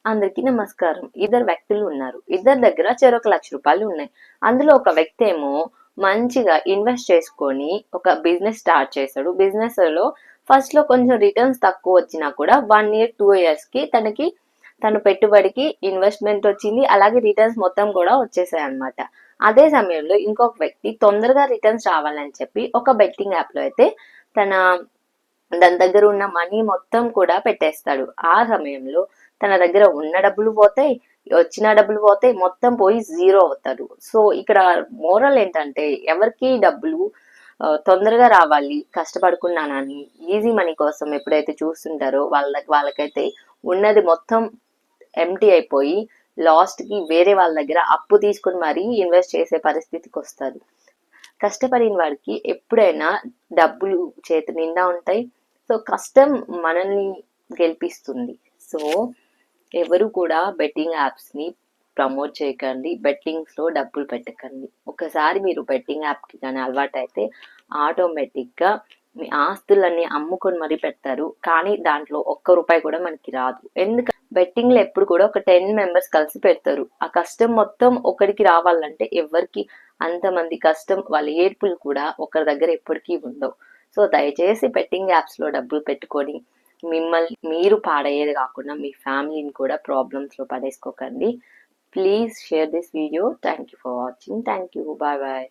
అందరికీ నమస్కారం. ఇద్దరు వ్యక్తులు ఉన్నారు. ఇద్దరి దగ్గర చెరొక ₹1,00,000 ఉన్నాయి. అందులో ఒక వ్యక్తి ఏమో మంచిగా ఇన్వెస్ట్ చేసుకొని ఒక బిజినెస్ స్టార్ట్ చేశాడు. బిజినెస్‌లో ఫస్ట్‌లో కొంచెం రిటర్న్స్ తక్కువ వచ్చినా కూడా 1 ఇయర్, 2 ఇయర్స్‌కి తన పెట్టుబడికి ఇన్వెస్ట్‌మెంట్ వచ్చింది. అలాగే రిటర్న్స్ మొత్తం కూడా వచ్చేసాయన్నమాట. అదే సమయంలో ఇంకొక వ్యక్తి తొందరగా రిటర్న్స్ రావాలని చెప్పి ఒక బెట్టింగ్ యాప్‌లో అయితే తన దాని దగ్గర ఉన్న మనీ మొత్తం కూడా పెట్టేస్తాడు. ఆ సమయంలో తన దగ్గర ఉన్న డబ్బులు పోతాయి, వచ్చిన డబ్బులు పోతాయి, మొత్తం పోయి జీరో అవుతాడు. సో ఇక్కడ మోరల్ ఏంటంటే ఎవరికి డబ్బులు తొందరగా రావాలి, కష్టపడుకున్నానని ఈజీ మనీ కోసం ఎప్పుడైతే చూస్తుంటారో వాళ్ళకైతే ఉన్నది మొత్తం ఎంప్టీ అయిపోయి లాస్ట్ కి వేరే వాళ్ళ దగ్గర అప్పు తీసుకుని మరీ ఇన్వెస్ట్ చేసే పరిస్థితికి వస్తారు. కష్టపడిన వాడికి ఎప్పుడైనా డబ్బులు చేతి నిండా ఉంటాయి. సో కష్టం మనల్ని గెలిపిస్తుంది. సో ఎవరు కూడా బెట్టింగ్ యాప్స్ని ప్రమోట్ చేయకండి, బెట్టింగ్స్లో డబ్బులు పెట్టకండి. ఒకసారి మీరు బెట్టింగ్ యాప్కి కానీ అలవాటు అయితే ఆటోమేటిక్గా మీ ఆస్తులన్నీ అమ్ముకొని మరీ పెడతారు, కానీ దాంట్లో ఒక్క రూపాయి కూడా మనకి రాదు. ఎందుకంటే బెట్టింగ్లో ఎప్పుడు కూడా ఒక 10 మెంబర్స్ కలిసి పెడతారు. ఆ కష్టం మొత్తం ఒకరికి రావాలంటే ఎవరికి అంతమంది కష్టం వాళ్ళ ఏడ్పులు కూడా ఒకరి దగ్గర ఎప్పటికీ ఉండవు. సో దయచేసి బెట్టింగ్ యాప్స్లో డబ్బులు పెట్టుకొని మిమ్మల్ని మీరు పాడయ్యేది కాకుండా మీ ఫ్యామిలీని కూడా ప్రాబ్లమ్స్లో పడేసుకోకండి. Please share this video. Thank you for watching. Thank you. Bye bye.